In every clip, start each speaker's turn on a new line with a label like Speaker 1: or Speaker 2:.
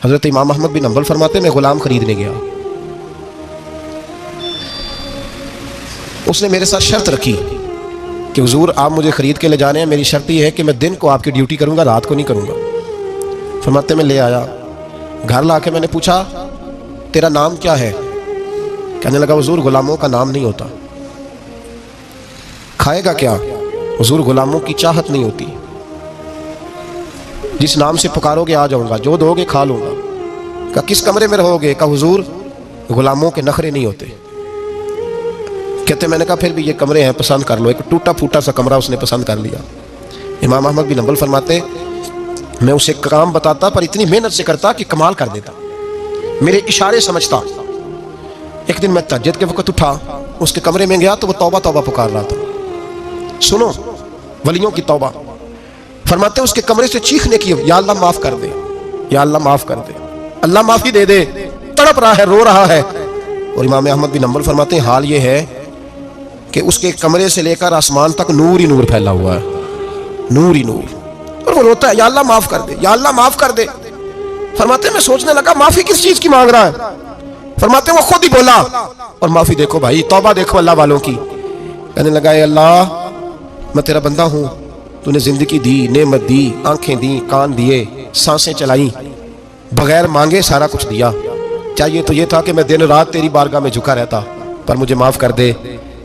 Speaker 1: حضرت امام احمد بن حنبل فرماتے میں غلام خریدنے گیا، اس نے میرے ساتھ شرط رکھی کہ حضور آپ مجھے خرید کے لے جانے ہیں، میری شرط یہ ہے کہ میں دن کو آپ کی ڈیوٹی کروں گا، رات کو نہیں کروں گا۔ فرماتے میں لے آیا، گھر لا کے میں نے پوچھا تیرا نام کیا ہے؟ کہنے لگا حضور غلاموں کا نام نہیں ہوتا۔ کھائے گا کیا؟ حضور غلاموں کی چاہت نہیں ہوتی، جس نام سے پکارو گے آ جاؤں گا، جو دو گے کھا لوں گا۔ کہا کس کمرے میں رہو گے؟ کہا حضور غلاموں کے نخرے نہیں ہوتے۔ کہتے میں نے کہا پھر بھی یہ کمرے ہیں، پسند کر لو۔ ایک ٹوٹا پھوٹا سا کمرہ اس نے پسند کر لیا۔ امام احمد بن حنبل فرماتے میں اسے کام بتاتا پر اتنی محنت سے کرتا کہ کمال کر دیتا، میرے اشارے سمجھتا۔ ایک دن میں تہجد کے وقت اٹھا، اس کے کمرے میں گیا تو وہ توبہ توبہ پکار رہا تھا۔ سنو ولیوں کی توبہ، فرماتے اس کے کمرے سے چیخنے کی، یا اللہ معاف کر دے، یا اللہ معاف کر دے، اللہ معافی دے دے، تڑپ رہا ہے، رو رہا ہے۔ اور امام احمد بن حنبل فرماتے ہیں حال یہ ہے کہ اس کے کمرے سے لے کر آسمان تک نور ہی نور پھیلا ہوا ہے، نور ہی نور، اور وہ روتا ہے یا اللہ معاف کر دے، یا اللہ معاف کر دے۔ فرماتے میں سوچنے لگا معافی کس چیز کی مانگ رہا ہے؟ فرماتے وہ خود ہی بولا، اور معافی دیکھو بھائی، توبہ دیکھو اللہ والوں کی۔ کہنے لگا اے اللہ میں تیرا بندہ ہوں، تو نے زندگی دی، نعمت دی، آنکھیں دی، کان دیے، سانسیں چلائیں، بغیر مانگے سارا کچھ دیا۔ چاہیے تو یہ تھا کہ میں دن رات تیری بارگاہ میں جھکا رہتا، پر مجھے معاف کر دے۔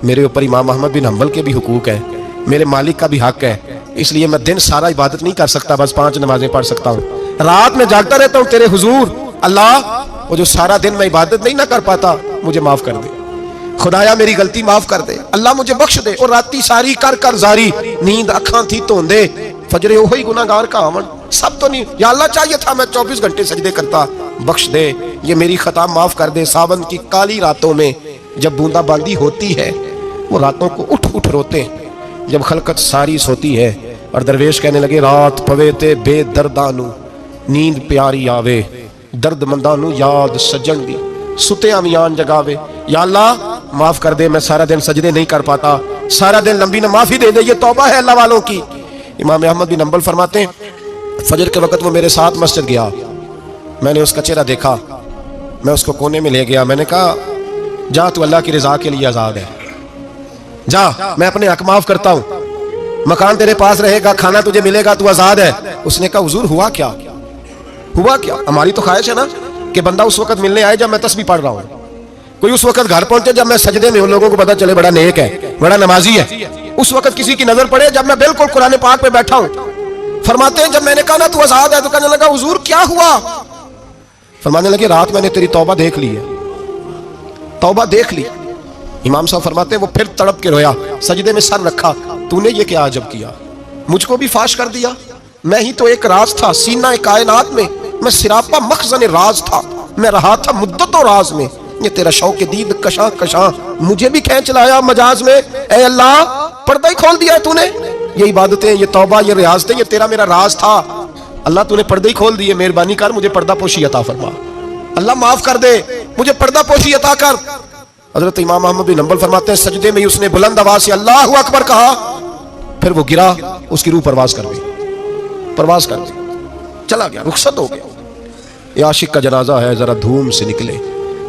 Speaker 1: میرے اوپر امام احمد بن حنبل کے بھی حقوق ہیں، میرے مالک کا بھی حق ہے، اس لیے میں دن سارا عبادت نہیں کر سکتا، بس 5 نمازیں پڑھ سکتا ہوں، رات میں جاگتا رہتا ہوں تیرے حضور۔ اللہ وہ جو سارا دن میں عبادت نہیں نہ کر پاتا مجھے معاف کر دے، خدایا میری غلطی معاف کر دے، اللہ مجھے بخش دے۔ اور راتی ساری کر کر زاری، نیند اکھاں تھی توندے، فجرے وہی گناہگار کا آون، سب تو نہیں، یا اللہ چاہیے تھا میں 24 گھنٹے سجدے کرتا، بخش دے، یہ میری خطا معاف کر دے۔ ساون کی کالی راتوں میں جب بوندا باندی ہوتی ہے، وہ راتوں کو اٹھ اٹھ روتے ہیں، جب خلقت ساری سوتی ہے، اور درویش کہنے لگے رات پوے تے بے دردانو نیند پیاری آوے، درد مندانو یاد سجن دی ستے امیان جگاوے۔ یا اللہ معاف کر دے، میں سارا دن سجدے نہیں کر پاتا، سارا دن لمبی نہ معافی دے دے، یہ توبہ ہے اللہ والوں کی۔ امام احمد بن حنبل فرماتے ہیں فجر کے وقت وہ میرے ساتھ مسجد گیا، میں نے اس کا چہرہ دیکھا، میں اس کو کونے میں لے گیا، میں نے کہا جا تو اللہ کی رضا کے لیے آزاد ہے، جا میں اپنے حق معاف کرتا ہوں، مکان تیرے پاس رہے گا، کھانا تجھے ملے گا، تو آزاد ہے۔ اس نے کہا حضور ہوا کیا؟ ہوا کیا؟ ہماری تو خواہش ہے نا کہ بندہ اس وقت ملنے آئے جب میں تسبیح پڑھ رہا ہوں، کوئی اس وقت گھر پہنچے جب میں سجدے میں ہوں، لوگوں کو پتا چلے بڑا نیک ہے، بڑا نمازی ہے، اس وقت کسی کی نظر پڑے جب میں بالکل قرآن پاک پہ بیٹھا ہوں۔ فرماتے ہیں جب میں نے کہا نا تو آزاد ہے، تو کہنے لگا حضور کیا ہوا؟ فرمانے لگے رات میں نے تیری توبہ دیکھ لی ہے، توبہ دیکھ لی۔ امام صاحب فرماتے ہیں وہ پھر تڑپ کے رویا، سجدے میں سر رکھا، تو نے یہ کیا عجب کیا، مجھ کو بھی فاش کر دیا، میں ہی تو ایک راز تھا سینہ کائنات میں، میں سراپا مخزن راز تھا، میں رہا تھا مدت و راز میں، یہ تیرا شوق دید کشاں کشاں مجھے بھی کھینچ لایا مجاز میں۔ اے اللہ پردہ ہی کھول دیا تو نے، یہ عبادتیں، یہ توبہ، یہ ریاضتیں، یہ تیرا میرا راز تھا، اللہ تو نے پردہ ہی کھول دیے، مہربانی کر مجھے پردہ پوشی عطا فرما، اللہ معاف کر دے، مجھے پردہ پوشی عطا کر۔ حضرت امام احمد بن حنبل فرماتے ہیں سجدے میں ہی اس نے بلند آواز سے اللہ اکبر کہا، پھر وہ گرا، اس کی روح پرواز کر گئی، پرواز کر گئی، چلا گیا، رخصت ہو گیا۔ یہ عاشق کا جنازہ ہے، ذرا دھوم سے نکلے،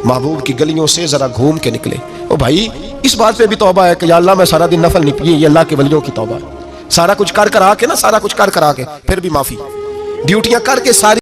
Speaker 1: محبوب کی گلیوں سے ذرا گھوم کے نکلے۔ او بھائی اس بات پہ بھی توبہ ہے کہ یا اللہ میں سارا دن نفل نہیں پی، یہ اللہ کے ولیوں کی توبہ ہے، سارا کچھ کر کر آ کے نا، سارا کچھ کر کر آ کے پھر بھی معافی، ڈیوٹیاں کر کے ساری